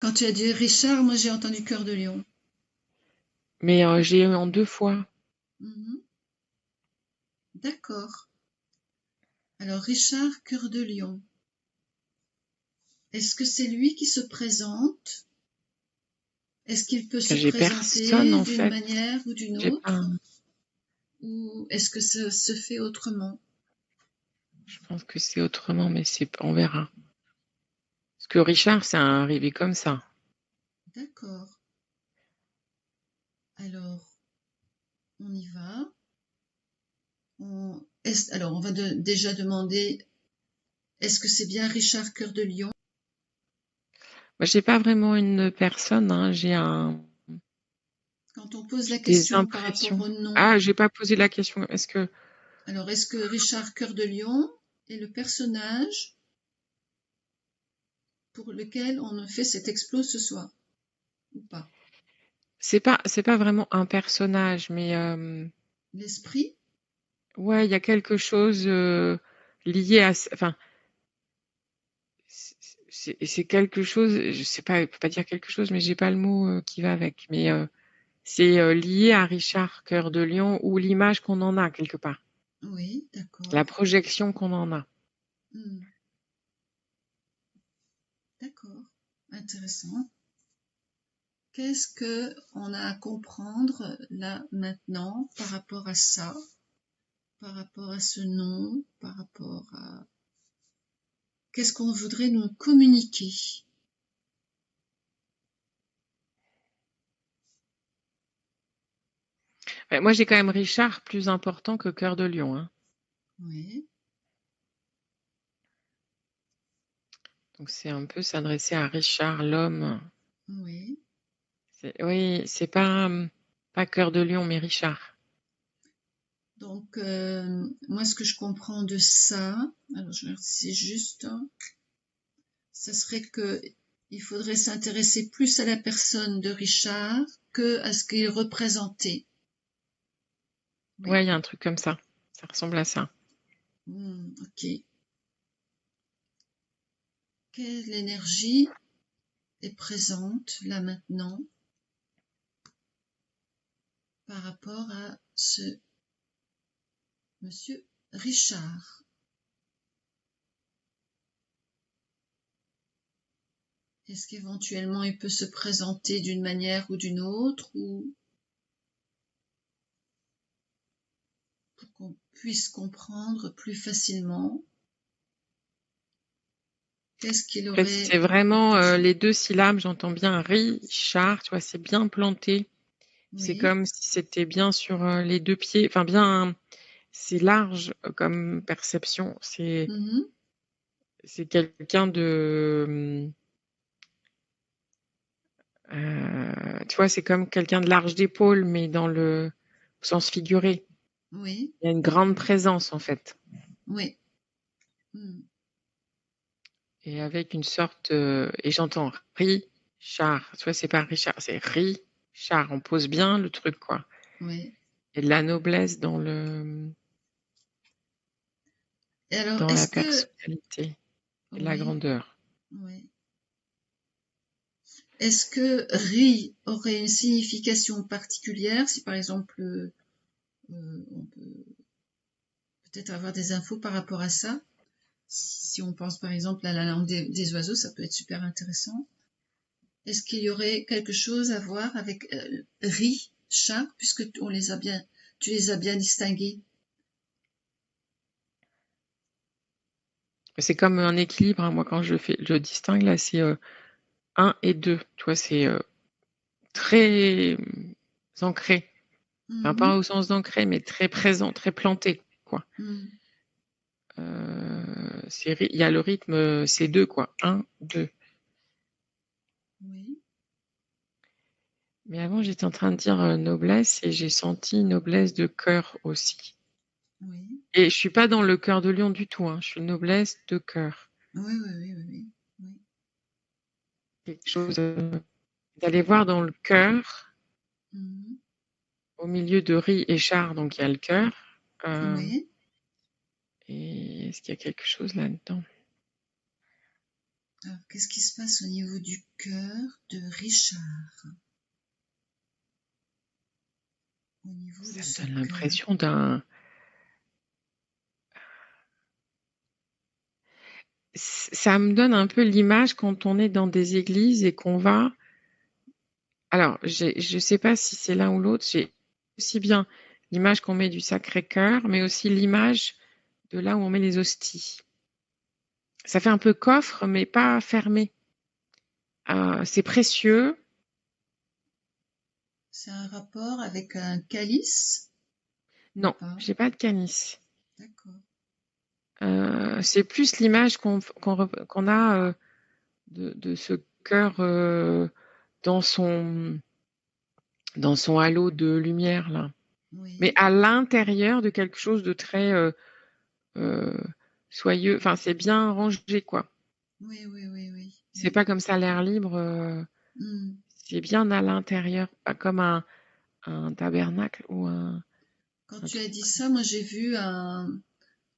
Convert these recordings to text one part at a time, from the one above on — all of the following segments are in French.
Quand tu as dit Richard, moi j'ai entendu Cœur de Lion. Mais j'ai eu en 2 fois. Mhm. D'accord. Alors Richard, Cœur de Lion. Est-ce que c'est lui qui se présente? Est-ce qu'il peut se J'ai personne présenter en d'une fait. manière ou d'une J'ai pas. autre? Ou est-ce que ça se fait autrement? Je pense que c'est autrement, mais on verra. Parce que Richard, c'est arrivé comme ça. D'accord. Alors, on y va. Alors, on va déjà demander, est-ce que c'est bien Richard Cœur de Lion? Moi, j'ai pas vraiment une personne, hein. Quand on pose la J'ai des question par rapport impressions. au nom, Ah, j'ai pas posé la question. alors est-ce que Richard Cœur de Lion est le personnage pour lequel on a fait cet explos ce soir ou pas? C'est pas vraiment un personnage, mais L'esprit? ouais, il y a quelque chose lié à. Enfin, c'est quelque chose. Je sais pas, je peux pas dire quelque chose, mais j'ai pas le mot qui va avec. Mais c'est lié à Richard Cœur de Lion ou l'image qu'on en a quelque part, Oui, la d'accord. projection qu'on en a. Hmm, d'accord. Intéressant. Qu'est-ce que on a à comprendre là maintenant par rapport à ça, par rapport à ce nom, par rapport à qu'est-ce qu'on voudrait nous communiquer? Ouais, moi, j'ai quand même Richard plus important que Cœur de Lion, hein. Oui, Donc c'est un peu s'adresser à Richard, l'homme. oui. Oui, c'est pas Cœur de Lion, mais Richard. Donc, moi, ce que je comprends de ça, alors je regarde si c'est juste, hein, ça serait que il faudrait s'intéresser plus à la personne de Richard que à ce qu'il représentait. Oui. Ouais, il y a un truc comme ça. Ça ressemble à ça. Ok. Quelle énergie est présente là maintenant par rapport à ce monsieur Richard? Est-ce qu'éventuellement il peut se présenter d'une manière ou d'une autre ou pour qu'on puisse comprendre plus facilement qu'est-ce qu'il En fait, aurait. c'est vraiment les 2 syllabes, j'entends bien Richard, tu vois, c'est bien planté. C'est Oui. comme si c'était bien sur les 2 pieds, enfin bien, c'est large comme perception. Mhm. C'est quelqu'un de, tu vois, c'est comme quelqu'un de large d'épaule, mais dans le sens figuré. Oui. Il y a une grande présence en fait, Oui. Mm. et avec une sorte, et j'entends Richard. Tu vois, c'est pas Richard, c'est Richard. On pose bien le truc, quoi. Oui. Et de la noblesse Et alors, dans la est-ce que. personnalité et la Oui. grandeur. Oui. Est-ce que riz aurait une signification particulière si par exemple on peut peut-être avoir des infos par rapport à ça? Si on pense par exemple à la langue des oiseaux, ça peut être super intéressant. Est-ce qu'il y aurait quelque chose à voir avec riz, chat, puisque tu les as bien distingués? C'est comme un équilibre, hein. Moi, quand je distingue là, c'est 1 et 2. Tu vois, c'est très ancré. Enfin, pas Mhm. au sens d'ancré, mais très présent, très planté, quoi. Mm. Il y a le rythme, c'est 2, quoi. 1, 2. Oui, Mais avant, j'étais en train de dire noblesse et j'ai senti noblesse de cœur aussi. oui, Et je suis pas dans le cœur de lion du tout, hein. Je suis noblesse de cœur. oui, oui, oui, oui, oui, oui. Quelque chose d'aller voir dans le cœur, Mhm. au milieu de riz et char, donc il y a le cœur. Euh, Oui. et est-ce qu'il y a quelque chose là-dedans? Alors, qu'est-ce qui se passe au niveau du cœur de Richard? Au niveau de Ça me ce donne cœur. l'impression d'un... Ça me donne un peu l'image quand on est dans des églises et qu'on va... Alors, je sais pas si c'est l'un ou l'autre, j'ai aussi bien l'image qu'on met du Sacré-Cœur, mais aussi l'image de là où on met les hosties. Ça fait un peu coffre, mais pas fermé. C'est précieux. C'est un rapport avec un calice ou Non, pas? j'ai pas de canis. D'accord. C'est plus l'image qu'on a de ce cœur dans son halo de lumière là. Mais Oui, à l'intérieur de quelque chose de très euh, soyeux. Enfin, c'est bien rangé quoi. oui, oui, oui, oui, C'est oui. pas comme ça à l'air libre. Hmm. C'est bien à l'intérieur, pas comme un tabernacle ou Quand un tu as truc. dit ça, moi j'ai vu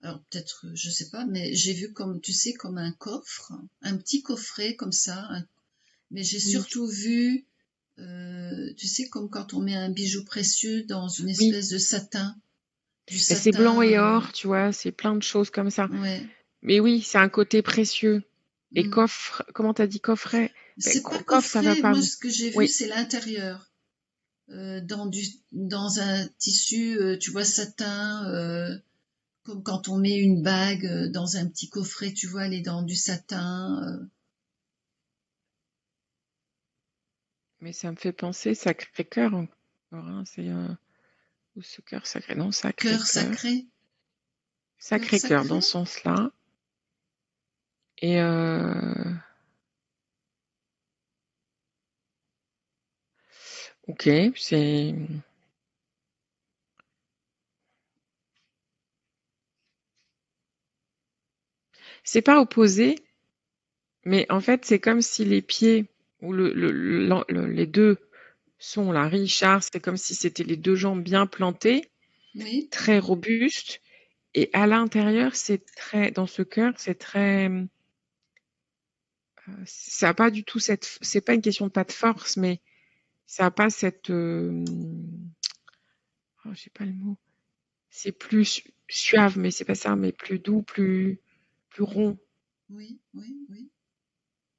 alors peut-être, je sais pas, mais j'ai vu comme, tu sais, comme un coffre, un petit coffret comme ça, mais j'ai Oui, surtout vu, tu sais, comme quand on met un bijou précieux dans une oui. espèce de satin, du Ben, c'est blanc et satin, or, tu vois. C'est plein de choses comme ça. ouais. Mais oui, c'est un côté précieux. Et Hmm. coffre, comment t'as dit coffret? Ben, C'est pas coffre, ça va coffret, pas. moi ce que j'ai vu, Oui, c'est l'intérieur. Dans un tissu, tu vois, satin, comme quand on met une bague dans un petit coffret, tu vois, elle est dans du satin. mais ça me fait penser Sacré-Cœur encore. Hein, c'est ou ce cœur sacré, non, Cœur Sacré-Cœur. sacré, cœur Sacré-Cœur sacré. dans ce sens-là. Et ok, c'est pas opposé, mais en fait c'est comme si les pieds ou les deux sont là. Richard, c'est comme si c'était les deux jambes bien plantées, Oui, très robustes. Et à l'intérieur, c'est très, dans ce cœur, c'est très, ça a pas du tout c'est pas une question de pas de force, mais ça a pas cette, oh, j'ai pas le mot. C'est plus suave, mais c'est pas ça, mais plus doux, plus rond. oui, oui, oui.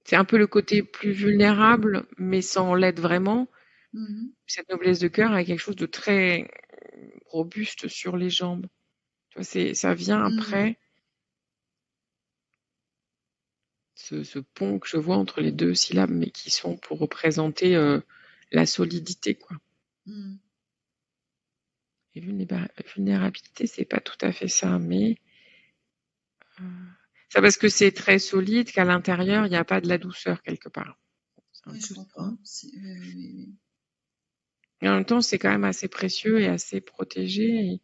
C'est un peu le côté plus vulnérable, mais sans l'être vraiment. Mhm, Cette noblesse de cœur a quelque chose de très robuste sur les jambes. Tu vois, ça vient mhm, après ce pont que je vois entre les deux syllabes, mais qui sont pour représenter la solidité, quoi. mhm. Et vulnérabilité, c'est pas tout à fait ça, mais ça parce que c'est très solide qu'à l'intérieur, il n'y a pas de la douceur quelque part. C'est un Oui, je peu ça. comprends. Oui, oui, oui, oui. Et en même temps, c'est quand même assez précieux et assez protégé.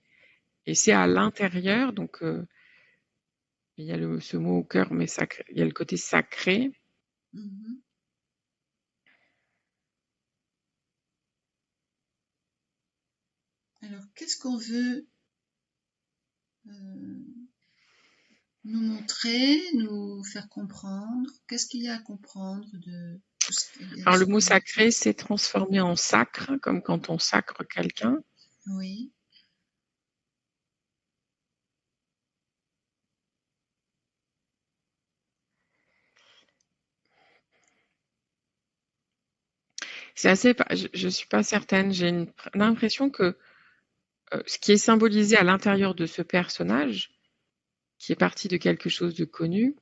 Et c'est à l'intérieur, donc il y a ce mot au cœur, mais sacré, il y a le côté sacré. Mhm. Alors, qu'est-ce qu'on veut euh, nous montrer, nous faire comprendre? Qu'est-ce qu'il y a à comprendre de tout ce qui est Alors le ce mot qu'on a sacré, c'est transformé en sacre, comme quand on sacre quelqu'un. Oui. C'est assez, je suis pas certaine. J'ai l'impression que ce qui est symbolisé à l'intérieur de ce personnage, qui est parti de quelque chose de connu,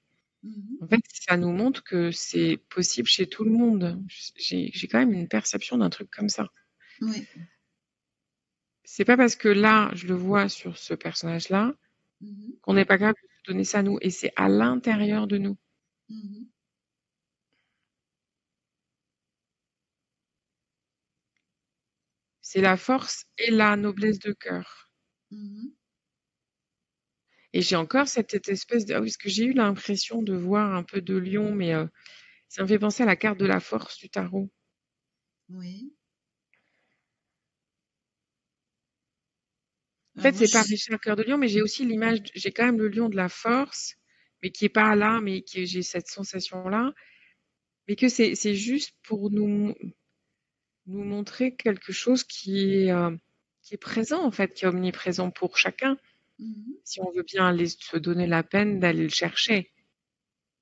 Mhm. en fait, ça nous montre que c'est possible chez tout le monde. J'ai quand même une perception d'un truc comme ça. Oui. C'est pas parce que là, je le vois sur ce personnage-là, Mhm. qu'on n'est pas capable de se donner ça à nous. Et c'est à l'intérieur de nous. Mhm. C'est la force et la noblesse de cœur. Mhm. Et j'ai encore cette espèce de... Ah oui, parce que j'ai eu l'impression de voir un peu de lion, mais ça me fait penser à la carte de la force du tarot. Oui. En Alors fait, moi, c'est pas Richard Cœur de Lion, mais j'ai aussi l'image, j'ai quand même le lion de la force mais qui est pas là, mais que j'ai cette sensation-là, mais que c'est juste pour nous montrer quelque chose qui est présent, en fait, qui est omniprésent pour chacun, Mhm. si on veut bien aller se donner la peine d'aller le chercher.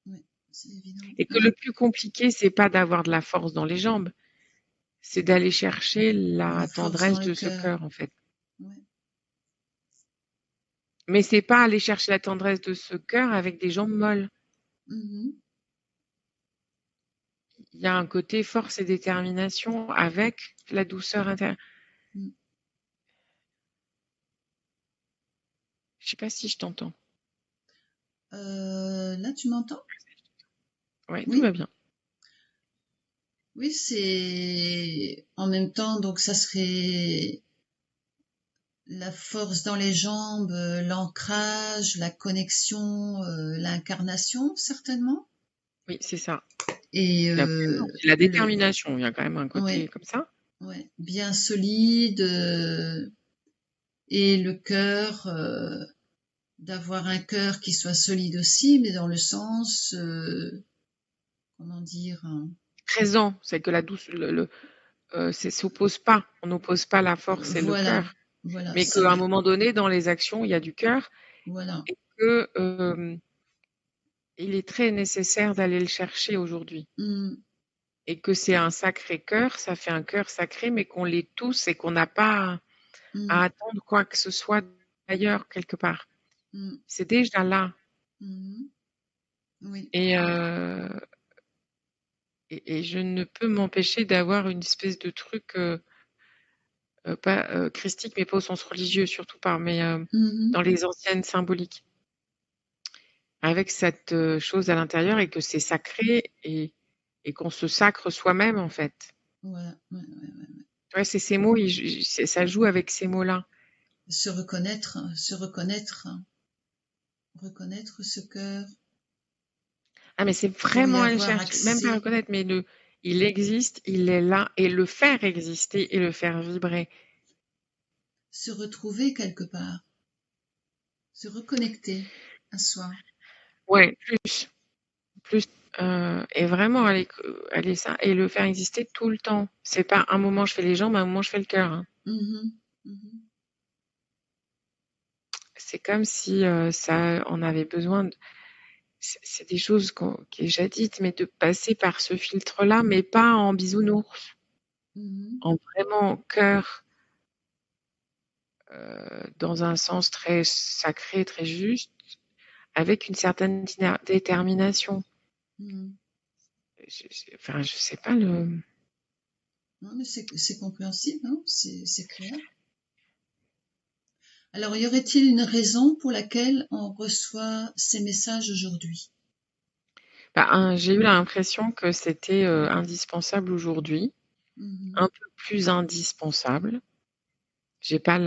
Ouais, c'est évident. Et que le plus compliqué, c'est pas d'avoir de la force dans les jambes, c'est d'aller chercher la La force dans tendresse le de ce cœur. cœur, en fait. Ouais. Mais c'est pas aller chercher la tendresse de ce cœur avec des jambes molles. Mhm. Il y a un côté force et détermination avec la douceur intérieure. Mm. Je sais pas si je t'entends. Là, tu m'entends? Ouais, tout va Oui. bien. Oui, c'est en même temps, donc ça serait la force dans les jambes, l'ancrage, la connexion, l'incarnation, certainement. Oui, c'est ça. Et Absolument. C'est la le, détermination. Il y a quand même un côté ouais, comme ça. ouais, bien solide, et le cœur, d'avoir un cœur qui soit solide aussi, mais dans le sens, comment dire, hein, Présent. C'est que la douce, s'oppose pas. On n'oppose pas la force et le voilà, cœur. voilà, Mais qu'à un moment donné, dans les actions, il y a du cœur voilà. et que il est très nécessaire d'aller le chercher aujourd'hui. Mm, Et que c'est un sacré cœur, ça fait un cœur sacré, mais qu'on l'est tous et qu'on n'a pas à mm, attendre quoi que ce soit ailleurs, quelque part. mm, C'est déjà là. mm. Oui, Et, euh, et je ne peux m'empêcher d'avoir une espèce de truc, pas christique, mais pas au sens religieux, surtout pas, mais mhm, dans les anciennes symboliques, avec cette chose à l'intérieur et que c'est sacré et qu'on se sacre soi-même, en fait. voilà, ouais, ouais, ouais. Ouais, c'est ces mots, ça joue avec ces mots-là. Se reconnaître, reconnaître ce cœur Ah, mais c'est pour y vraiment aller le avoir chercher, même pas accès, reconnaître, mais il existe, il est là, et le faire exister et le faire vibrer. se retrouver quelque part, se reconnecter à soi. Ouais, plus, et vraiment aller ça, et le faire exister tout le temps. C'est pas un moment je fais les jambes, un moment je fais le cœur, hein. Mhm, mhm, C'est comme si ça, on avait besoin c'est des choses qui est déjà dites, mais de passer par ce filtre-là, mais pas en bisounours, mhm, en vraiment cœur, dans un sens très sacré, très juste, avec une certaine détermination. mhm. Enfin, je sais pas le. Non, mais c'est compréhensible, hein, c'est clair. Alors, y aurait-il une raison pour laquelle on reçoit ces messages aujourd'hui? Bah, j'ai eu l'impression que c'était indispensable aujourd'hui, Mhm, un peu plus indispensable. J'ai pas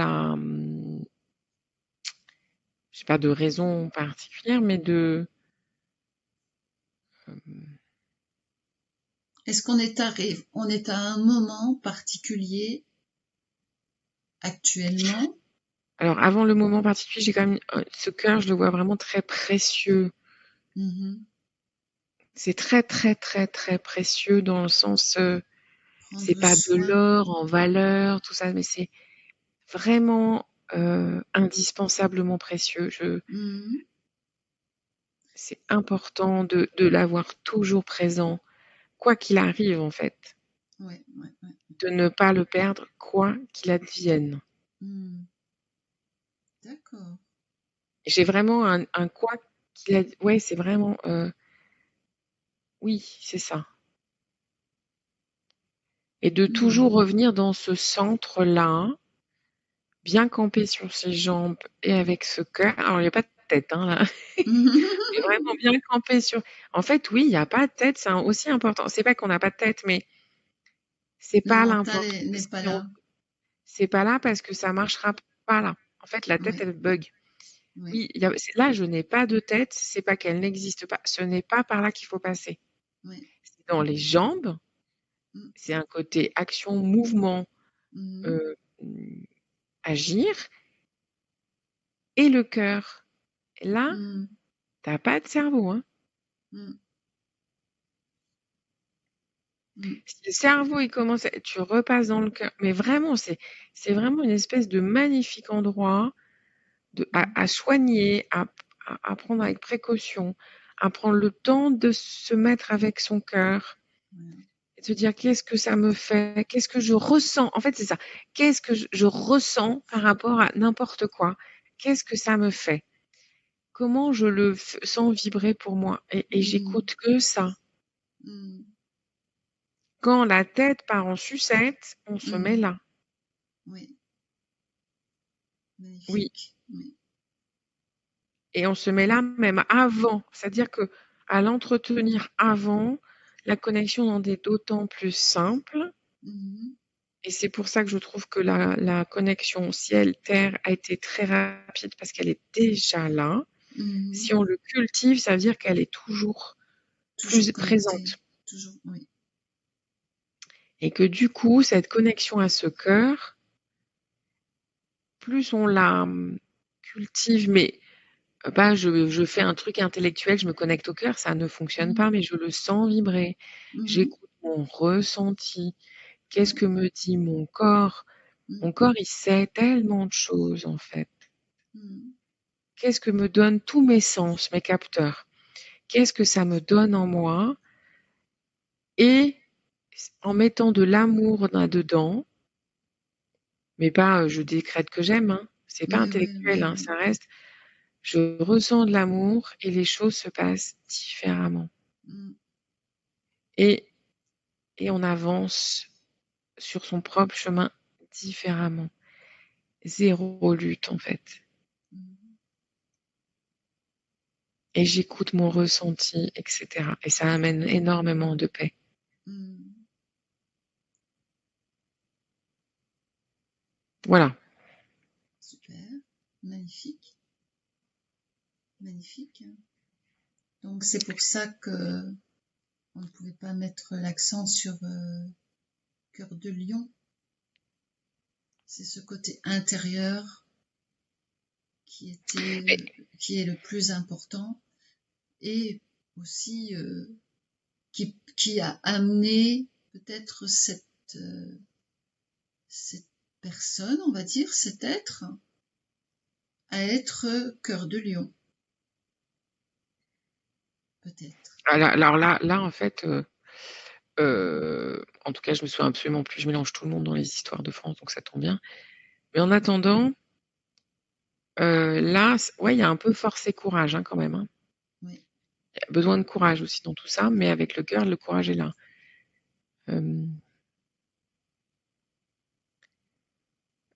j'ai pas de raison particulière, mais est-ce qu'on est on est à un moment particulier actuellement? alors avant le moment particulier, j'ai quand même ce cœur, je le vois vraiment très précieux. Mhm. C'est très, très, très, très précieux dans le sens, c'est Prendre pas de soin. l'or en valeur, tout ça, mais c'est vraiment indispensablement précieux. Mhm. C'est important de l'avoir toujours présent, quoi qu'il arrive en fait, Ouais, ouais, ouais. de ne pas le perdre, quoi qu'il advienne. Mhm. D'accord. J'ai vraiment un quoi qu'il advienne. Ouais, c'est vraiment, oui, c'est ça. Et de toujours Mhm. revenir dans ce centre-là, bien campé sur ses jambes et avec ce cœur. Alors, il n'y a pas de tête, hein, là. Mais vraiment bien campé sur. En fait, oui, il n'y a pas de tête, c'est aussi important. C'est pas qu'on n'a pas de tête, mais c'est Le pas mental l'important. n'est pas là. C'est pas là parce que ça marchera pas là. En fait, la tête, Oui, elle bug. oui, Oui, là, je n'ai pas de tête, c'est pas qu'elle n'existe pas. Ce n'est pas par là qu'il faut passer. oui. C'est dans les jambes, Mm, c'est un côté action, mouvement, mhm, euh, agir, et le cœur. Et là, mm. t'as pas de cerveau, hein. Mm. Mm. Si le cerveau, il commence, tu repasses dans le cœur. Mais vraiment, c'est vraiment une espèce de magnifique endroit à soigner, à prendre avec précaution, à prendre le temps de se mettre avec son cœur et de se dire qu'est-ce que ça me fait, qu'est-ce que je ressens. En fait, c'est ça. Qu'est-ce que je ressens par rapport à n'importe quoi? Qu'est-ce que ça me fait? Comment je le sens vibrer pour moi? Et j'écoute que ça. Mm. Quand la tête part en sucette, on se met là. Oui. Oui. Magnifique. Oui. Et on se met là même avant. C'est-à-dire que à l'entretenir avant, la connexion en est d'autant plus simple. Et c'est pour ça que je trouve que la connexion ciel-terre a été très rapide parce qu'elle est déjà là. Si on le cultive, ça veut dire qu'elle est toujours plus présente. Toujours, oui. Et que du coup, cette connexion à ce cœur, plus on la cultive, mais pas je fais un truc intellectuel, je me connecte au cœur, ça ne fonctionne pas, mais je le sens vibrer. J'écoute mon ressenti. Qu'est-ce que me dit mon corps? Mon corps, il sait tellement de choses, en fait. Qu'est-ce que me donnent tous mes sens, mes capteurs? Qu'est-ce que ça me donne en moi? Et en mettant de l'amour là-dedans, mais pas je décrète que j'aime, hein. C'est pas intellectuel, hein, ça reste je ressens de l'amour et les choses se passent différemment. Et on avance sur son propre chemin différemment. Zéro lutte, en fait. Et j'écoute mon ressenti, etc. Et ça amène énormément de paix. Voilà. Super. Magnifique. Magnifique. Donc c'est pour ça que on ne pouvait pas mettre l'accent sur Cœur de Lion. C'est ce côté intérieur qui est le plus important et aussi qui a amené peut-être cette personne, on va dire, cet être, à être Cœur de Lion. Peut-être. Alors là, en fait, en tout cas, je me souviens absolument plus. Je mélange tout le monde dans les histoires de France, donc ça tombe bien. Mais en attendant, là, ouais, il y a un peu force et courage, hein, quand même. Hein. Oui. Il y a besoin de courage aussi dans tout ça, mais avec le cœur, le courage est là.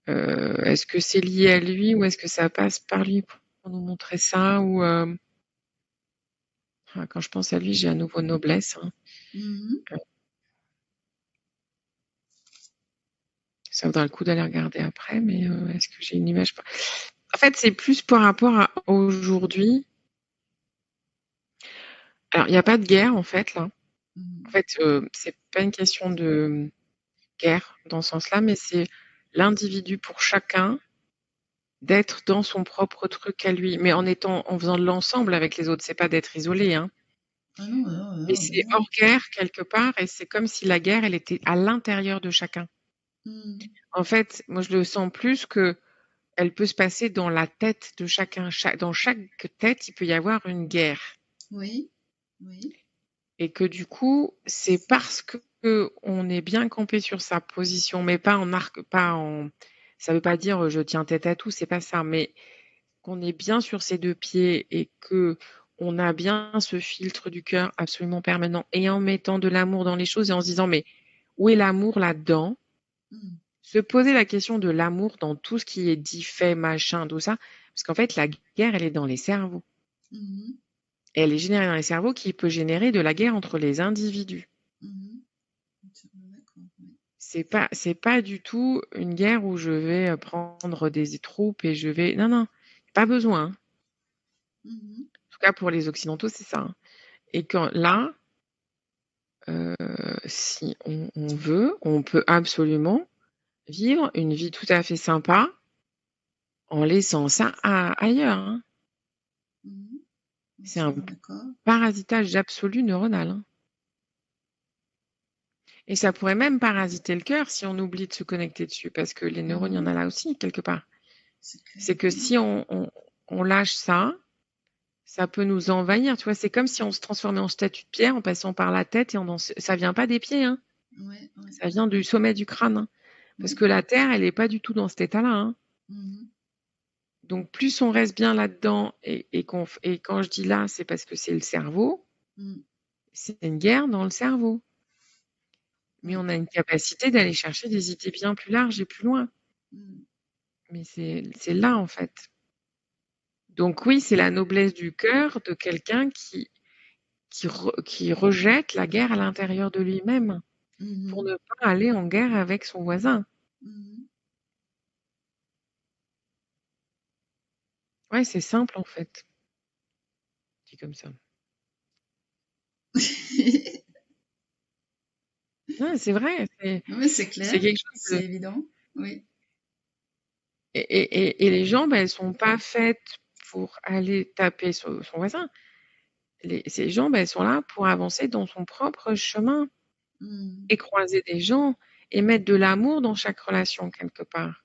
Est-ce que c'est lié à lui ou est-ce que ça passe par lui pour nous montrer ça ou quand je pense à lui, j'ai à nouveau noblesse. Hein. Ça vaudra le coup d'aller regarder après, mais est-ce que j'ai une image? En fait, c'est plus par rapport à aujourd'hui. Alors, il n'y a pas de guerre, en fait, là. En fait, c'est pas une question de guerre dans ce sens-là, mais c'est l'individu pour chacun d'être dans son propre truc à lui, mais en faisant de l'ensemble avec les autres. C'est pas d'être isolé, hein. Ah non, non, non, Mais c'est hors guerre quelque part, et c'est comme si la guerre, elle était à l'intérieur de chacun. En fait, moi, je le sens plus que elle peut se passer dans la tête de chacun. Dans chaque tête, il peut y avoir une guerre. Oui, oui. Et que du coup, c'est parce que on est bien campé sur sa position, mais pas en arc, pas en. Ça veut pas dire je tiens tête à tout, c'est pas ça, mais qu'on est bien sur ses deux pieds et que on a bien ce filtre du cœur absolument permanent et en mettant de l'amour dans les choses et en se disant mais où est l'amour là-dedans? Se poser la question de l'amour dans tout ce qui est dit, fait, machin, tout ça, parce qu'en fait la guerre elle est dans les cerveaux. Et elle est générée dans les cerveaux qui peut générer de la guerre entre les individus. C'est pas du tout une guerre où je vais prendre des troupes et je vais. Non, pas besoin. En tout cas pour les Occidentaux, c'est ça. Hein. Et quand là, si on veut, on peut absolument vivre une vie tout à fait sympa en laissant ça ailleurs. Hein. C'est un D'accord. parasitage absolu neuronal, hein. Et ça pourrait même parasiter le cœur si on oublie de se connecter dessus, parce que les neurones, il y en a là aussi, quelque part. C'est clair. C'est que si on lâche ça, ça peut nous envahir, tu vois. C'est comme si on se transformait en statue de pierre en passant par la tête et ça vient pas des pieds, hein. Ouais, ouais. Ça vient du sommet du crâne, hein. Parce que la Terre, elle est pas du tout dans cet état-là, hein. Donc, plus on reste bien là-dedans, et quand je dis là, c'est parce que c'est le cerveau, c'est une guerre dans le cerveau. Mais on a une capacité d'aller chercher des idées bien plus larges et plus loin. Mais c'est là, en fait. Donc oui, c'est la noblesse du cœur de quelqu'un qui rejette la guerre à l'intérieur de lui-même pour ne pas aller en guerre avec son voisin. Ouais, c'est simple, en fait. Dit comme ça. Non, c'est vrai. Oui, c'est clair. C'est quelque chose C'est évident. Oui. Et les jambes, elles sont pas faites pour aller taper son voisin. Ces jambes, elles sont là pour avancer dans son propre chemin et croiser des gens et mettre de l'amour dans chaque relation, quelque part.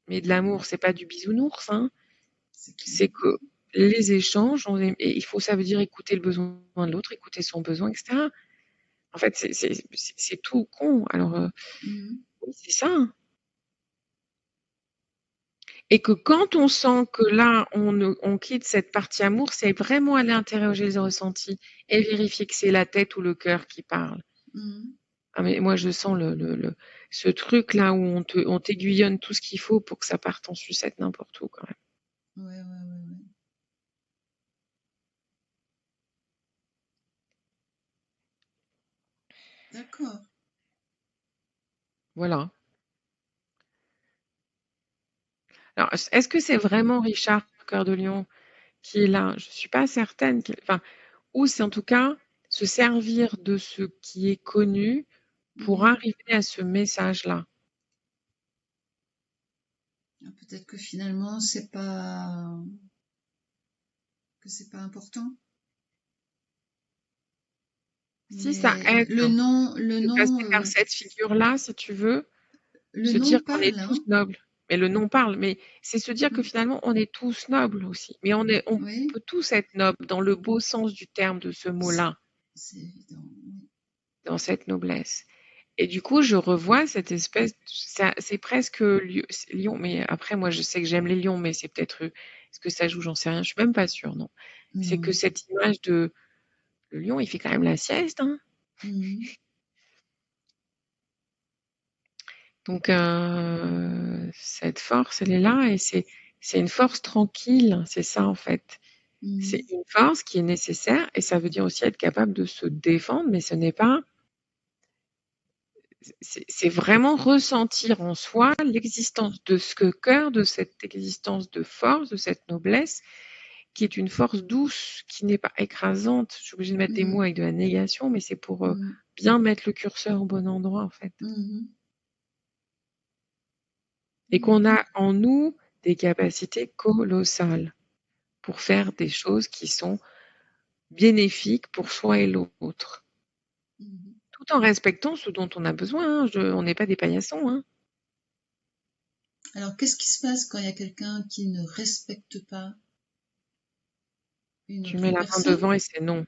Mais de l'amour, c'est pas du bisounours, hein. C'est que les échanges, et ça veut dire écouter le besoin de l'autre, écouter son besoin, etc. En fait, c'est tout con. Alors, oui, c'est ça. Et que quand on sent que là, on quitte cette partie amour, c'est vraiment aller interroger les ressentis et vérifier que c'est la tête ou le cœur qui parle. Ah, mais moi, je sens ce truc-là où on t'aiguillonne tout ce qu'il faut pour que ça parte en sucette n'importe où, quand même. Ouais. D'accord. Voilà. Alors, est-ce que c'est vraiment Richard Cœur de Lion qui est là? Je suis pas certaine. Ou c'est en tout cas se servir de ce qui est connu pour arriver à ce message-là. Peut-être que finalement, c'est pas important. Si ça Mais aide le nom, de passer par cette figure-là, si tu veux, le se nom dire qu'on est parle, tous hein. nobles. Mais le nom parle, mais c'est se dire que finalement, on est tous nobles aussi. Mais on Oui, peut tous être nobles dans le beau sens du terme de ce mot-là, c'est évident. Oui. dans cette noblesse. Et du coup, je revois cette espèce, c'est presque lion, mais après, moi, je sais que j'aime les lions, mais c'est peut-être, est-ce que ça joue, j'en sais rien, je suis même pas sûre, non. C'est que cette image le lion, il fait quand même la sieste, hein. Donc, cette force, elle est là, et c'est une force tranquille, c'est ça, en fait. C'est une force qui est nécessaire, et ça veut dire aussi être capable de se défendre, mais ce n'est pas, c'est vraiment ressentir en soi l'existence de ce cœur, de cette existence de force, de cette noblesse, qui est une force douce, qui n'est pas écrasante. Je suis obligée de mettre des mots avec de la négation, mais c'est pour bien mettre le curseur au bon endroit, en fait. Et qu'on a en nous des capacités colossales pour faire des choses qui sont bénéfiques pour soi et l'autre. Tout en respectant ce dont on a besoin, hein. On n'est pas des paillassons, hein. Alors, qu'est-ce qui se passe quand il y a quelqu'un qui ne respecte pas une Tu autre mets la main personne? devant et c'est non,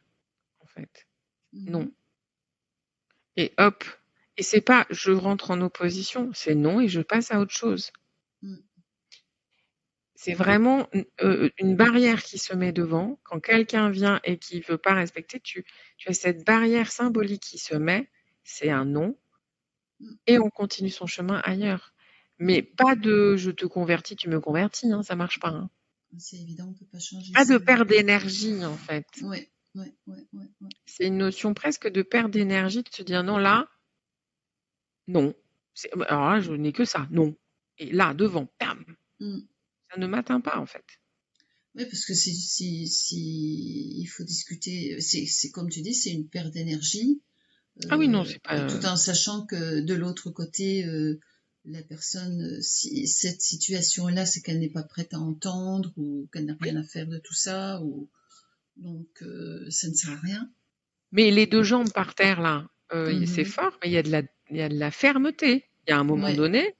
en fait. Non. Et hop. Et c'est pas je rentre en opposition, c'est non et je passe à autre chose. C'est vraiment une barrière qui se met devant. Quand quelqu'un vient et qui veut pas respecter, tu as cette barrière symbolique qui se met, c'est un non, et on continue son chemin ailleurs. Mais pas de je te convertis, tu me convertis, hein, ça marche pas, hein. C'est évident, on peut pas changer Pas ça. de perte d'énergie, en fait. Ouais. C'est une notion presque de perte d'énergie, de se dire non, là, non. Alors là, je n'ai que ça, non. Et là, devant, bam, ça ne m'atteint pas, en fait. Oui, parce que si il faut discuter, c'est comme tu dis, c'est une perte d'énergie. Ah oui, non, c'est pas. Tout en sachant que de l'autre côté, la personne, si cette situation-là, c'est qu'elle n'est pas prête à entendre ou qu'elle n'a rien à faire de tout ça, ou Donc, ça ne sert à rien. Mais les deux jambes par terre, là, c'est Mhm. fort, mais il y a de la fermeté. Il y a un moment Ouais, donné,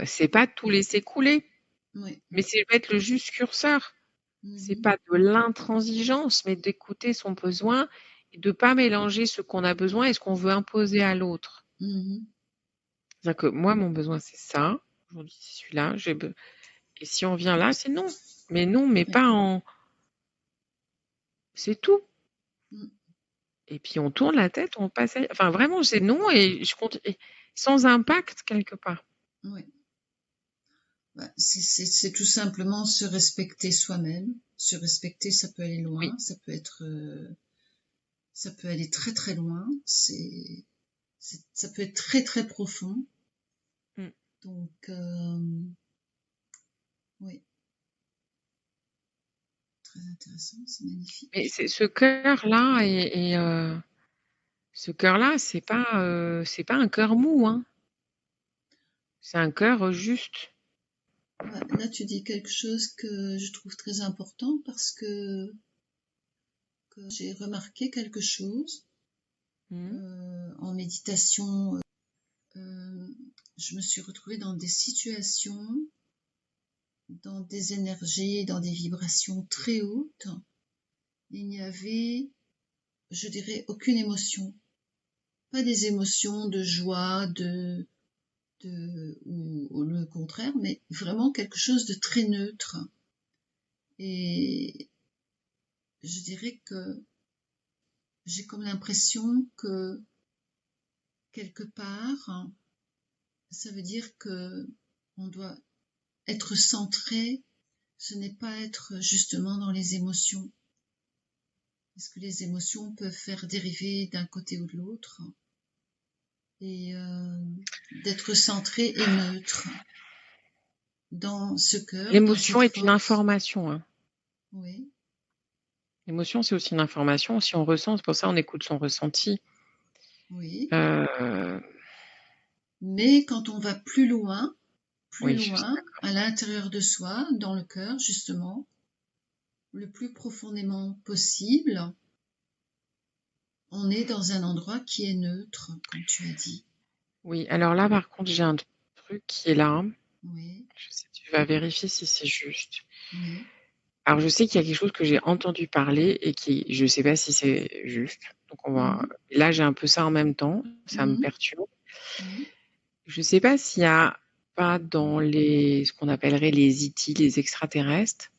c'est pas tout laisser couler, ouais. mais c'est mettre le juste curseur. C'est Mhm. pas de l'intransigeance, mais d'écouter son besoin et de pas mélanger ce qu'on a besoin et ce qu'on veut imposer à l'autre. Mhm. C'est-à-dire que moi, mon besoin, c'est ça. Aujourd'hui, c'est celui-là. Et si on vient là, c'est non. Mais non, mais Ouais. pas en. C'est tout. Mm. Et puis on tourne la tête, on passe. Enfin, vraiment, c'est non et je compte sans impact quelque part. Ouais. Bah, c'est tout simplement se respecter soi-même. Se respecter, ça peut aller Oui. loin, ça peut aller très très loin. Ça peut être très très profond. Mm. Donc, oui, très intéressant, c'est Mais magnifique. c'est ce cœur-là ce cœur-là, c'est pas un cœur mou, hein. C'est un cœur juste. Ouais, là, tu dis quelque chose que je trouve très important parce que j'ai remarqué quelque chose Mm. en méditation. Euh, je me suis retrouvée dans des situations, dans des énergies, dans des vibrations très hautes. Il n'y avait, je dirais, aucune émotion. Pas des émotions de joie, ou le contraire, mais vraiment quelque chose de très neutre. Et je dirais que j'ai comme l'impression que quelque part, ça veut dire que on doit être centré. Ce n'est pas être justement dans les émotions. Parce que les émotions peuvent faire dériver d'un côté ou de l'autre. Et d'être centré et neutre dans ce cœur, dans L'émotion cette est une force. information, hein. Oui, L'émotion, c'est aussi une information. Si on ressent, c'est pour ça on écoute son ressenti. oui. Euh, Mais quand on va plus oui, je suis loin, d'accord. à l'intérieur de soi, dans le cœur, justement, le plus profondément possible, on est dans un endroit qui est neutre, comme tu as dit. Oui, alors là, par contre, j'ai un truc qui est là. Oui, Je sais, tu vas vérifier si c'est juste. oui. Alors, je sais qu'il y a quelque chose que j'ai entendu parler et qui, je sais pas si c'est juste. Donc, on va. Mhm, Là, j'ai un peu ça en même temps. Ça me mhm, perturbe. oui, Je sais pas s'il y a pas dans ce qu'on appellerait les IT, les extraterrestres,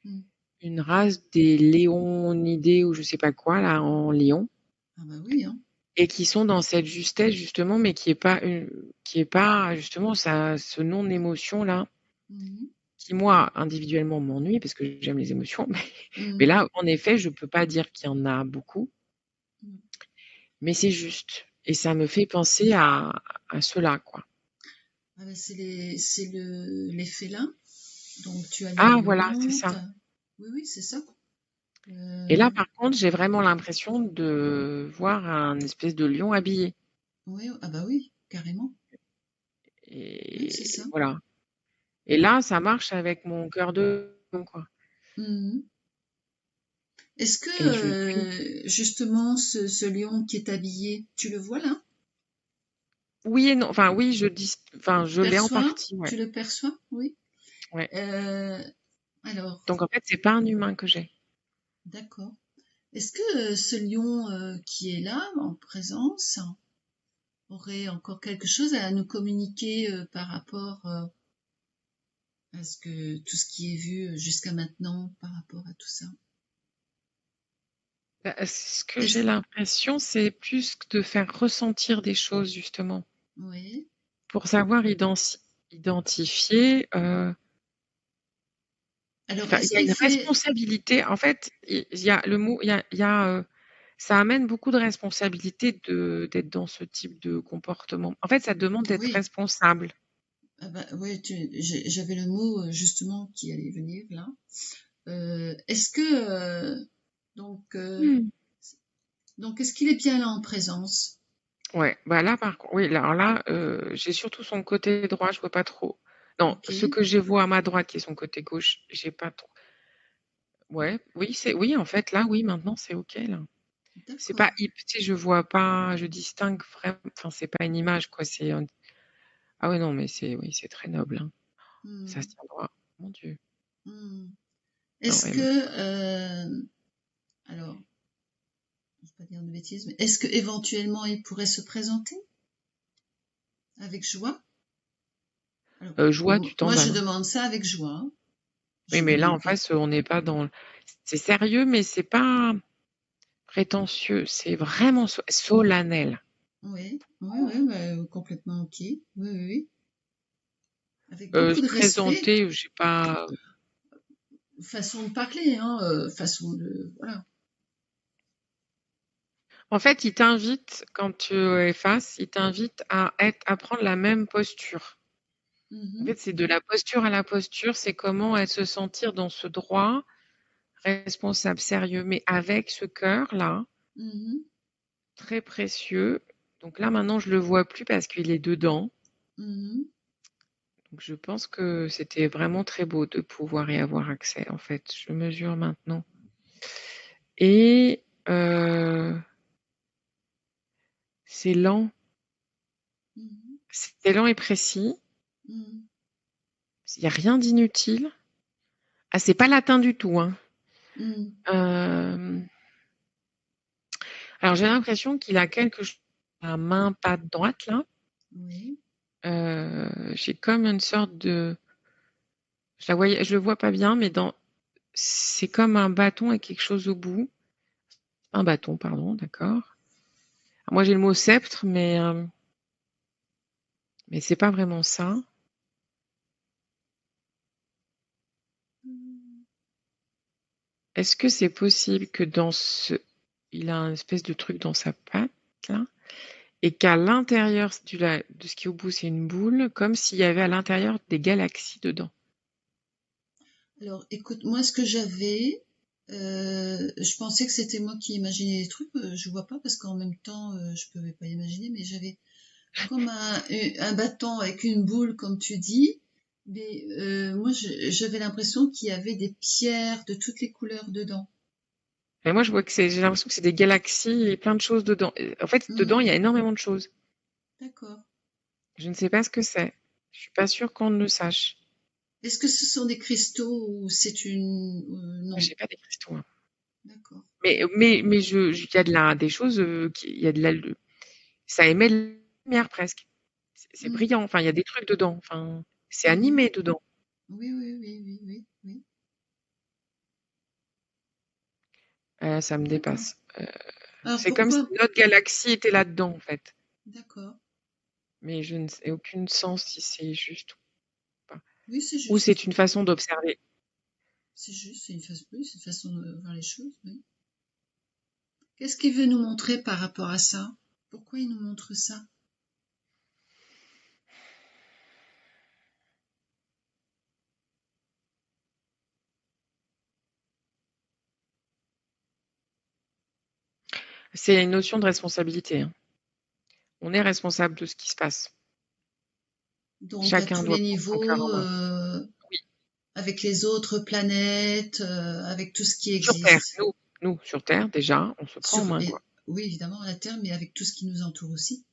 mhm. une race des Léonidés ou je sais pas quoi, là, en Lion, Ah bah oui, hein. et qui sont dans cette justesse, justement, mais qui est pas, justement, ça, ce non-émotion, là, Mhm, qui, moi, individuellement, m'ennuie parce que j'aime les émotions. Mais mhm, là, en effet, je peux pas dire qu'il y en a beaucoup, mhm. mais c'est juste. Et ça me fait penser à cela, quoi. Ah bah c'est les félins. Donc tu Ah, voilà, c'est alimentes. ça. Oui, oui, c'est ça. Et là, Euh, par contre, j'ai vraiment l'impression de voir un espèce de lion habillé. oui, ah bah oui, carrément. Oui, c'est Et ça. voilà. Et là, ça marche avec mon cœur de lion, quoi. Mhm. Est-ce que Et je suis. justement ce lion qui est habillé, tu le vois là? Oui et non. Enfin, oui, enfin, Tu je l'ai en perçois? partie, ouais. Tu le perçois? Oui. Ouais. Euh, alors, Donc, en fait, c'est pas un humain que j'ai. d'accord. Est-ce que ce lion qui est là en présence aurait encore quelque chose à nous communiquer par rapport à tout ce qui est vu jusqu'à maintenant par rapport à tout ça? Bah, ce que j'ai Est-ce l'impression, c'est plus que de faire ressentir des choses, justement, Oui. pour savoir identifier. Alors, Enfin, il est-ce y a qu'il une fait responsabilité. En fait, il y a le mot, ça amène beaucoup de responsabilité d'être dans ce type de comportement. En fait, ça demande d'être Oui. responsable. Ah bah, ouais, j'avais le mot justement qui allait venir là. Est-ce que donc euh, Hmm. donc est-ce qu'il est bien là en présence? Ouais, bah là, par contre, oui, alors là, j'ai surtout son côté droit, je vois pas trop. Non, Ok. ce que je vois à ma droite, qui est son côté gauche, j'ai pas trop. Ouais, oui, oui, en fait, là, oui, maintenant, c'est OK, là. C'est pas D'accord. tu sais, je vois pas, je distingue vraiment, enfin, c'est pas une image, quoi, ah ouais, non, mais oui, c'est très noble, hein. Ça se Hmm, tient droit. Mon Dieu. hmm. Non, Est-ce ouais, que, moi, alors, je vais pas dire de bêtises, mais est-ce que éventuellement il pourrait se présenter avec joie? Alors, joie, tu moi je t'emballes, hein. demande ça avec joie, hein. Oui, Je mais là, demande en pas. face, on n'est pas c'est sérieux, mais c'est pas prétentieux, c'est vraiment solennel. Oui, oui, oui, bah, complètement ok. Oui, oui, oui. Avec beaucoup Se de respect, présenter, je sais pas. façon de parler, hein, façon de, voilà. En fait, il t'invite, quand tu es face, il t'invite à prendre la même posture. En Mhm, fait, c'est de la posture à la posture, c'est comment se sentir dans ce droit, responsable, sérieux, mais avec ce cœur-là, mhm, très précieux. Donc là, maintenant, je le vois plus parce qu'il est dedans. mhm. Donc je pense que c'était vraiment très beau de pouvoir y avoir accès, en fait. Je mesure maintenant. Et c'est lent. Mhm, C'est lent et précis. mhm, Il n'y a rien d'inutile. Ah, c'est pas latin du tout, hein. mhm. Euh, alors j'ai l'impression qu'il a quelque chose à la main, pas droite, là. Oui, J'ai comme une sorte de... je le vois pas bien, mais c'est comme un bâton avec quelque chose au bout. Un bâton, pardon, d'accord. Moi, j'ai le mot sceptre, mais c'est pas vraiment ça. Est-ce que c'est possible que il a un espèce de truc dans sa patte, là, et qu'à l'intérieur de ce qui est au bout, c'est une boule, comme s'il y avait à l'intérieur des galaxies dedans. alors écoute, moi ce que j'avais, je pensais que c'était moi qui imaginais les trucs, je vois pas parce qu'en même temps je pouvais pas imaginer, mais j'avais comme un bâton avec une boule comme tu dis, mais moi j'avais l'impression qu'il y avait des pierres de toutes les couleurs dedans. Et moi, j'ai l'impression que c'est des galaxies et plein de choses dedans. En fait, dedans, Hmm, il y a énormément de choses. d'accord. Je ne sais pas ce que c'est. Je suis pas sûre qu'on ne le sache. Est-ce que ce sont des cristaux ou c'est une... Moi, non, j'ai pas des cristaux, hein. d'accord. Mais il y a des choses, il y a ça émet de la lumière presque. C'est Hmm, brillant. Enfin, il y a des trucs dedans. Enfin, c'est mhm. animé dedans. Oui, oui, oui, oui, oui, oui. Ça me D'accord. dépasse. Alors C'est comme si pourquoi... notre galaxie était là-dedans, en fait. D'accord. Mais je n'ai aucune sens si c'est juste ou pas. Oui, c'est Ou juste. c'est une façon d'observer. C'est juste, c'est une façon, oui, c'est une façon de voir les choses, oui. Qu'est-ce qu'il veut nous montrer par rapport à ça? Pourquoi il nous montre ça? C'est une notion de responsabilité, hein. On est responsable de ce qui se passe. Donc à Chacun tous doit les prendre son cœur en niveaux, main. Oui, avec les autres planètes, avec tout ce qui sur Terre. existe. Nous, sur Terre, déjà, on se prend en main, quoi. Oui, évidemment, la Terre, mais avec tout ce qui nous entoure aussi.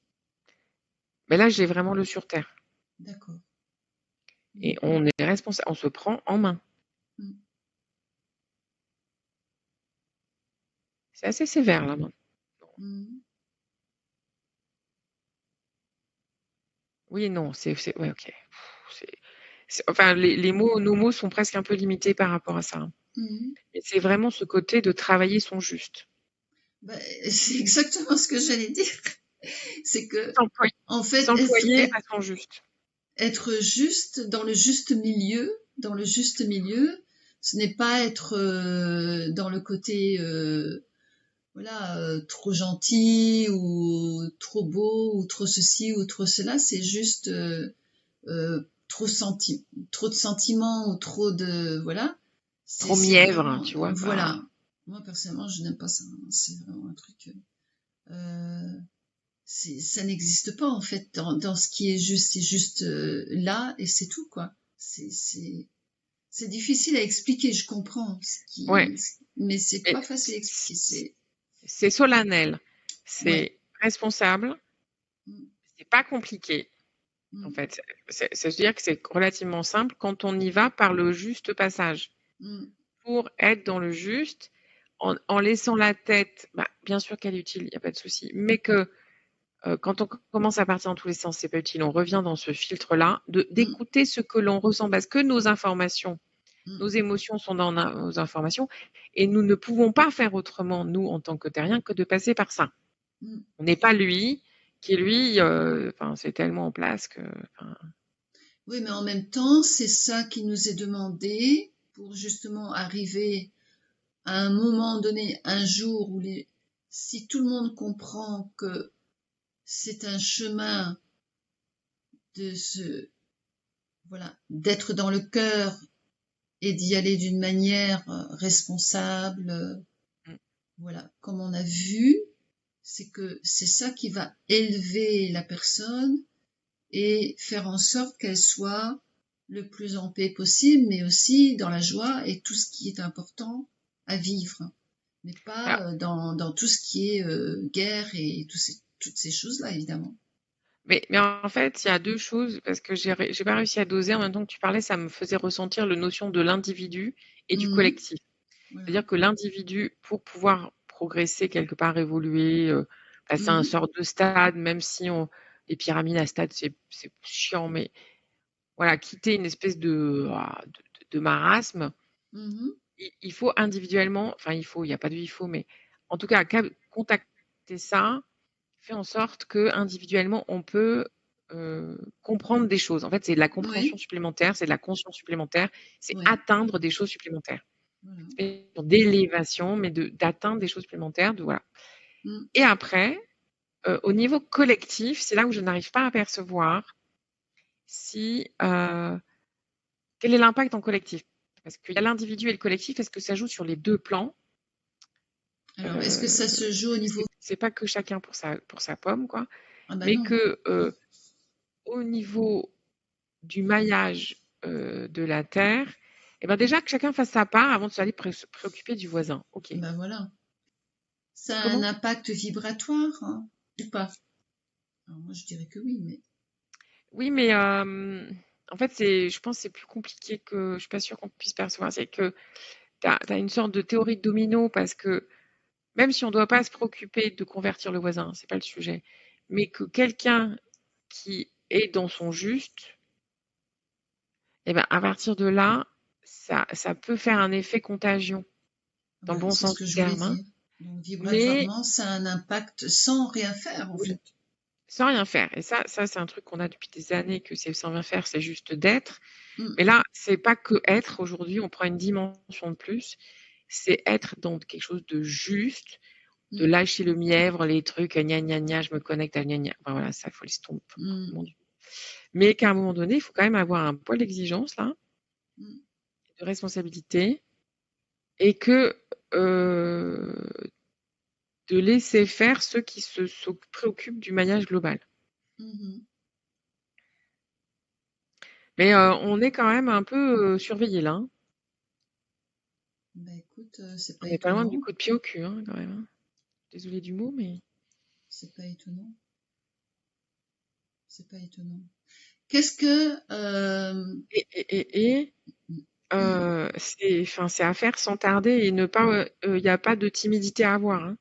Mais là, j'ai vraiment le sur Terre. D'accord. Et Mhm. on est responsable, on se prend en main. Mhm. C'est assez sévère, là, maintenant. Mhm. Oui et non, ouais, ok. Enfin, nos mots sont presque un peu limités par rapport à ça, hein. Mhm. Mais c'est vraiment ce côté de travailler son juste. Bah, c'est exactement ce que j'allais dire. C'est que, S'employer, en fait, s'employer à son juste. être juste dans le juste milieu, ce n'est pas être dans le côté voilà trop gentil ou trop beau ou trop ceci ou trop cela, c'est juste trop de sentiments ou trop de voilà, Trop c'est mièvre, vraiment tu vois, voilà. Moi personnellement, je n'aime pas ça, hein. C'est vraiment un truc euh, ça n'existe pas en fait dans ce qui est juste, c'est juste là et c'est tout quoi. C'est C'est difficile à expliquer, je comprends, Ouais. mais c'est Et pas facile à expliquer. c'est solennel, Ouais. c'est responsable, Mm, c'est pas compliqué. En mm, fait, ça veut dire que c'est relativement simple quand on y va par le juste passage. mm, Pour être dans le juste, en laissant la tête, bah, bien sûr qu'elle est utile, il n'y a pas de souci, mais que quand on commence à partir dans tous les sens, c'est pas utile, on revient dans ce filtre-là, mm, d'écouter ce que l'on ressent, parce que nos informations, mm, nos émotions sont dans nos informations, et nous ne pouvons pas faire autrement, nous, en tant que terriens, que de passer par ça. mm. On n'est pas lui, qui lui, c'est tellement en place que... Oui, mais en même temps, c'est ça qui nous est demandé pour justement arriver à un moment donné, un jour où si tout le monde comprend que c'est un chemin de voilà, d'être dans le cœur et d'y aller d'une manière responsable, voilà, comme on a vu, c'est que c'est ça qui va élever la personne et faire en sorte qu'elle soit le plus en paix possible, mais aussi dans la joie et tout ce qui est important à vivre, mais Alors, pas dans tout ce qui est guerre et toutes ces choses-là, évidemment. mais en fait, il y a deux choses, parce que j'ai pas réussi à doser. En même temps que tu parlais, ça me faisait ressentir la notion de l'individu et du Mhm, collectif. voilà. C'est-à-dire que l'individu, pour pouvoir progresser quelque part, évoluer, passer à un Mhm, sort de stade, même si les pyramides à stade, c'est chiant, mais voilà, quitter une espèce de marasme, mhm, il faut individuellement, enfin il n'y a pas de il faut, mais en tout cas, contacter ça, fait en sorte que individuellement on peut comprendre des choses. En fait, c'est de la compréhension oui, supplémentaire, c'est de la conscience supplémentaire, c'est oui, atteindre des choses supplémentaires. voilà. D'élévation, mais d'atteindre des choses supplémentaires. Voilà. Mm, Et après, au niveau collectif, c'est là où je n'arrive pas à percevoir si quel est l'impact en collectif. Parce qu'il y a l'individu et le collectif, est-ce que ça joue sur les deux plans? Alors, est-ce que ça se joue au niveau... C'est pas que chacun pour sa pomme, quoi, Ah ben mais non. que au niveau du maillage de la Terre, eh ben déjà que chacun fasse sa part avant de se aller se préoccuper du voisin. Ok. Ben voilà. Ça a un Comment? impact vibratoire, hein, ou pas? Alors moi, je dirais que oui, mais... Oui, mais en fait, je pense que c'est plus compliqué que je suis pas sûre qu'on puisse percevoir. C'est que tu as une sorte de théorie de domino parce que même si on ne doit pas se préoccuper de convertir le voisin, c'est pas le sujet, mais que quelqu'un qui est dans son juste, eh ben, à partir de là, ça peut faire un effet contagion, dans le Ben, bon c'est ce sens que du je voulais terme, hein. dire. Donc, Mais vibratoirement, ça a un impact sans rien faire, en oui, fait. sans rien faire. Et ça c'est un truc qu'on a depuis des années, que c'est sans rien faire, c'est juste d'être. Mm, Mais là, c'est pas que être. Aujourd'hui, on prend une dimension de plus. C'est être dans quelque chose de juste, de mm, lâcher le mièvre, les trucs, gna gna gna, je me connecte à gna gna. Enfin, voilà, ça, faut laisser tomber. mm, Mon Dieu. Mais qu'à un moment donné, il faut quand même avoir un poil d'exigence, là, mm. de responsabilité, et que de laisser faire ceux qui se préoccupent du maillage global. Mhm. Mais on est quand même un peu surveillé là, hein. Ben écoute, c'est On pas n'est pas loin du étonnant. coup de pied au cul, hein, quand même, hein. Désolée du mot, mais... C'est pas étonnant. C'est pas étonnant. Qu'est-ce que... Et mm, c'est à faire sans tarder, et ne pas... Il n'y a pas de timidité à avoir, hein.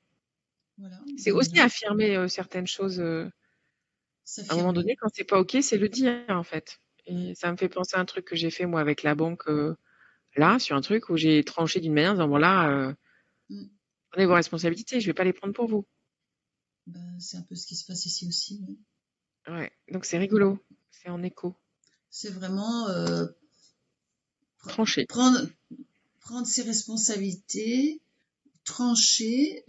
voilà, C'est ben aussi voilà, affirmer certaines choses. À un moment s'affirmer. donné, quand c'est pas OK, c'est le dire, en fait. Ouais. Et ça me fait penser à un truc que j'ai fait moi avec la banque, là, sur un truc où j'ai tranché d'une manière en disant: «Bon là, Mm. prenez vos responsabilités, je vais pas les prendre pour vous». Ben, c'est un peu ce qui se passe ici aussi. Ouais. Ouais, donc c'est rigolo, c'est en écho. C'est vraiment pr- Trancher. prendre, prendre ses responsabilités, trancher,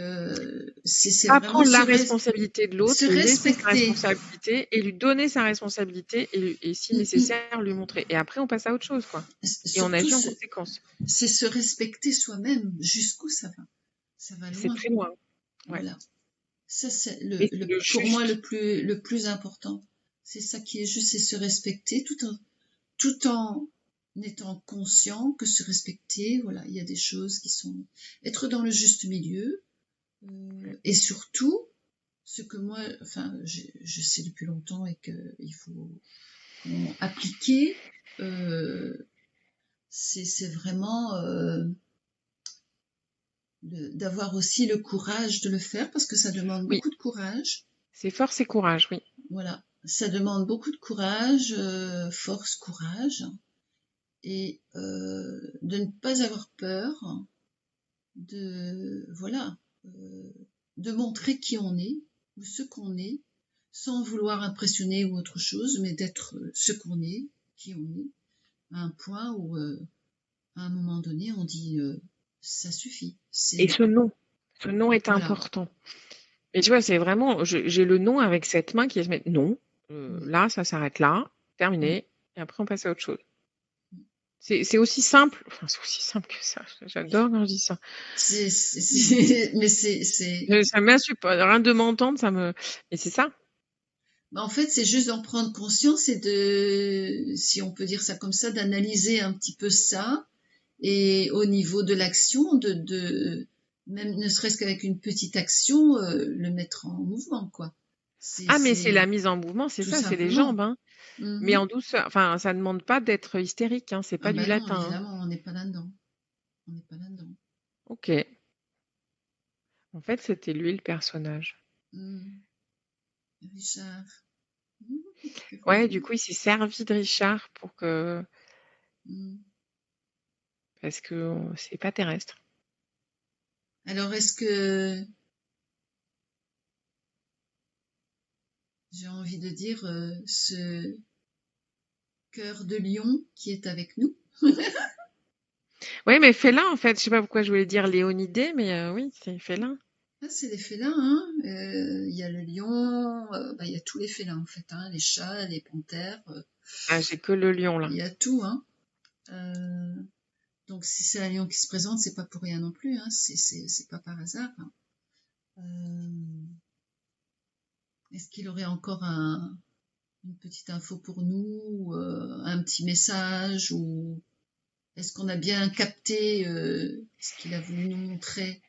c'est Pas vraiment prendre la responsabilité de l'autre, se lui laisser sa respecter. responsabilité et lui donner sa responsabilité, et si Mm, mm. nécessaire, lui montrer. Et après, on passe à autre chose, quoi. Et on Surtout, agit en conséquence. c'est se respecter soi-même. Jusqu'où ça va? Ça va C'est loin. très loin. Ouais. Voilà. Ça, c'est Mais c'est le pour moi juste. le plus important. C'est ça qui est juste, c'est se respecter tout en étant conscient que se respecter, voilà, il y a des choses qui sont être dans le juste milieu, et surtout ce que moi, enfin, je sais depuis longtemps et qu'il faut appliquer, c'est vraiment d'avoir aussi le courage de le faire parce que ça demande Oui, beaucoup de courage. c'est force et courage, oui. Voilà, ça demande beaucoup de courage, force, courage, et de ne pas avoir peur de, voilà, de montrer qui on est ou ce qu'on est, sans vouloir impressionner ou autre chose, mais d'être ce qu'on est, qui on est, à un point où, à un moment donné, on dit ça suffit. Et C'est ce non est voilà, important. Et tu vois, c'est vraiment, j'ai le non avec cette main qui se met non, oui, là, ça s'arrête là, mm, terminé, et après on passe à autre chose. C'est aussi simple, enfin c'est aussi simple que ça. J'adore quand je dis ça. mais Ça m'insupporte, rien de m'entendre, ça me. Mais c'est ça. en fait, c'est juste d'en prendre conscience et de, si on peut dire ça comme ça, d'analyser un petit peu ça et au niveau de l'action, même ne serait-ce qu'avec une petite action, le mettre en mouvement, quoi. Ah, mais c'est la C'est mise en mouvement, c'est tout ça, c'est les jambes, simplement. hein. Mais Mhm. en douceur. Enfin, ça ne demande pas d'être hystérique, hein. C'est Ah pas du ben non, latin, hein. évidemment, on n'est pas là-dedans. On n'est pas là-dedans. Ok. En fait, c'était lui le personnage. Mhm. Richard. Mhm. Ouais, du coup, il s'est servi de Richard pour que. Mhm. Parce que c'est pas terrestre. Alors, est-ce que j'ai envie de dire ce cœur de lion qui est avec nous? Ouais, mais félin, en fait. Je sais pas pourquoi je voulais dire Léonidé, mais oui, c'est félin. Ah, c'est des félins, hein. Il y a le lion, bah, il y a tous les félins en fait, hein. Les chats, les panthères, Ah, j'ai que le lion, là. il y a tout, hein. Euh, donc si c'est un lion qui se présente, c'est pas pour rien non plus, hein. C'est pas par hasard, hein. Est-ce qu'il aurait encore une petite info pour nous, un petit message, ou est-ce qu'on a bien capté ce qu'il a voulu nous montrer?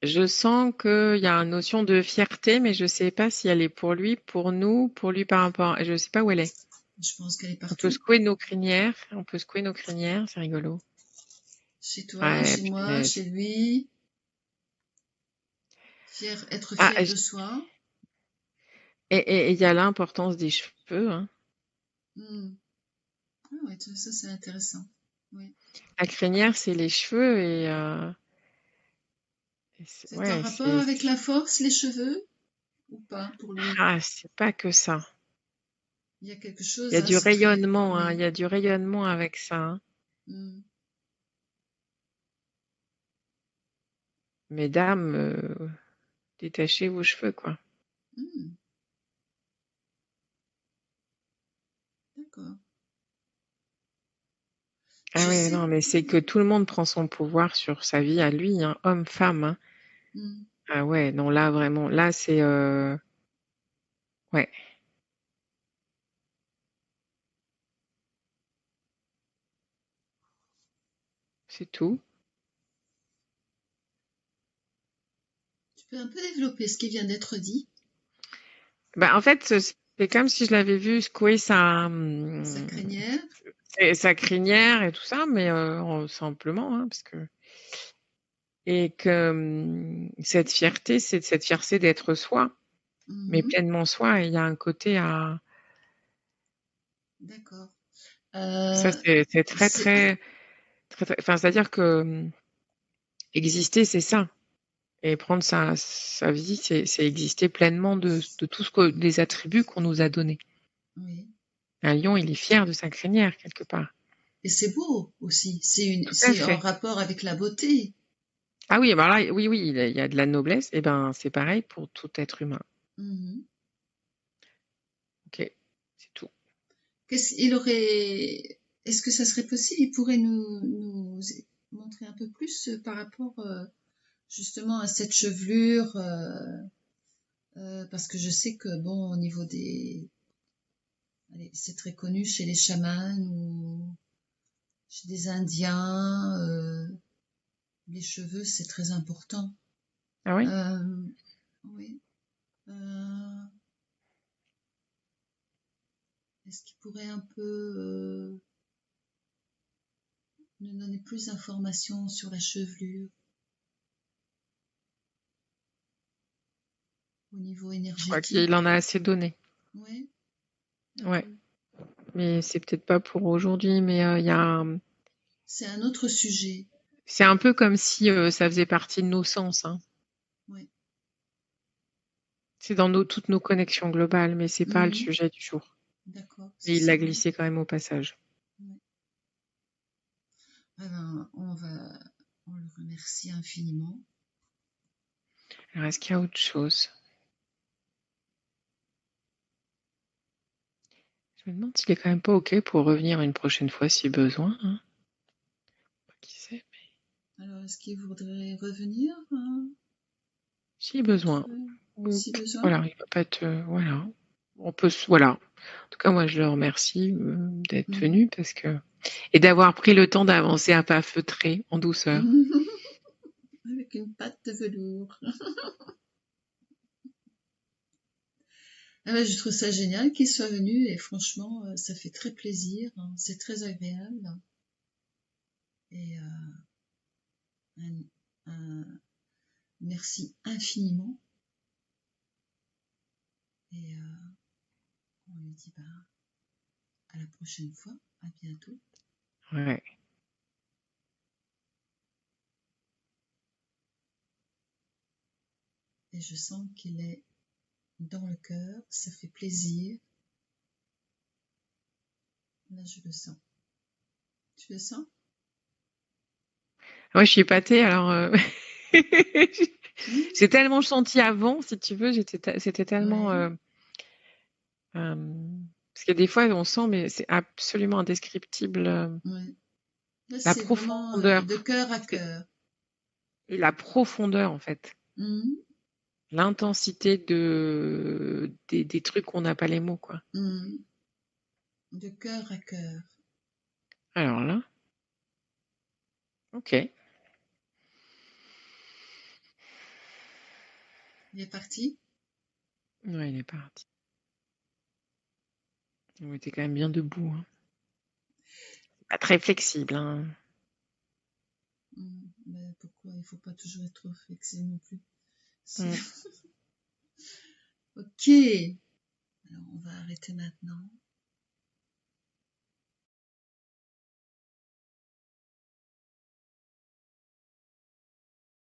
Je sens qu'il y a une notion de fierté, mais je sais pas si elle est pour lui, pour nous, pour lui par rapport. Je sais pas où elle est. Je pense qu'elle est On peut partout. secouer nos crinières. On peut secouer nos crinières, c'est rigolo. Chez toi, Ouais, chez moi, punaise. chez lui. Être Ah, fier de soi. et il y a l'importance des cheveux, hein. Hmm. Ah ouais, ça c'est intéressant. Oui. La crinière, c'est les cheveux C'est en ouais, rapport avec la force, les cheveux, ou pas pour lui? ah, c'est pas que ça. Il y a quelque Il y chose, a hein, du c'est très. rayonnement, hein. Il Oui. y a du rayonnement avec ça, hein. Hmm. Mesdames, détachez vos cheveux, quoi. Hmm. D'accord. Ah Je ouais, sais. non, mais c'est que tout le monde prend son pouvoir sur sa vie à lui, hein, homme, femme, hein. Hmm. Ah ouais, non, là, vraiment, là, c'est... ouais, c'est tout. Tu peux un peu développer ce qui vient d'être dit, Bah, en fait, c'est comme si je l'avais vu secouer sa crinière. sa crinière et tout ça, mais simplement, hein, parce que... Et que cette fierté, c'est cette fierté d'être soi, mais Mhm. pleinement soi, et il y a un côté à... D'accord. Ça, Euh, c'est très, c'est très, très, très... Enfin, c'est-à-dire que exister, c'est ça. Et prendre sa vie, c'est exister pleinement de tout ce que, des attributs qu'on nous a donnés. oui. Un lion, il est fier de sa crinière, quelque part. Et c'est beau aussi. Tout à C'est en fait. rapport avec la beauté. Ah oui, bah là, oui, oui, il y a de la noblesse. Et ben, c'est pareil pour tout être humain. Mhm. Ok, c'est tout. Est-ce que ça serait possible? Il pourrait nous montrer un peu plus par rapport justement à cette chevelure, parce que je sais que bon, au niveau allez, c'est très connu chez les chamans ou chez des Indiens. Les cheveux, c'est très important. Ah oui? Oui. Est-ce qu'il pourrait un peu nous donner plus d'informations sur la chevelure au niveau Je crois énergétique? qu'il en a assez donné. Oui, Ouais. d'accord. Mais c'est peut-être pas pour aujourd'hui, mais il y a C'est un autre sujet. c'est un peu comme si ça faisait partie de nos sens, hein. Oui. C'est dans toutes nos connexions globales, mais c'est pas le sujet du jour. D'accord, Et c'est il ça. l'a glissé quand même au passage. Oui. Alors, on le remercie infiniment. Alors, est-ce qu'il y a autre chose? Je me demande s'il est quand même pas OK pour revenir une prochaine fois si besoin, hein. Qui sait, mais Alors, est-ce qu'il voudrait revenir si besoin. si besoin? Voilà, il va pas être voilà. On peut voilà. En tout cas, moi, je le remercie d'être venu parce que et d'avoir pris le temps d'avancer un pas feutré, en douceur. Avec une patte de velours. Ah ben, je trouve ça génial qu'il soit venu et franchement, ça fait très plaisir. C'est très agréable. Et un merci infiniment. Et on lui dit à la prochaine fois. À bientôt. Ouais. Et je sens qu'il est dans le cœur. Ça fait plaisir. Là, je le sens. Tu le sens? Moi, je suis épatée, alors j'ai tellement senti avant, si tu veux, c'était tellement parce que des fois on sent, mais c'est absolument indescriptible Ouais. Là, la c'est vraiment profondeur de cœur à cœur. et la profondeur en fait, l'intensité des trucs qu'on n'a pas les mots quoi. De cœur à cœur. Alors là, ok. Il est parti? Ouais, il est parti. On était quand même bien debout. Hein. Pas très flexible. Hein. Mais pourquoi il faut pas toujours être trop flexible non plus? Ok. Alors on va arrêter maintenant.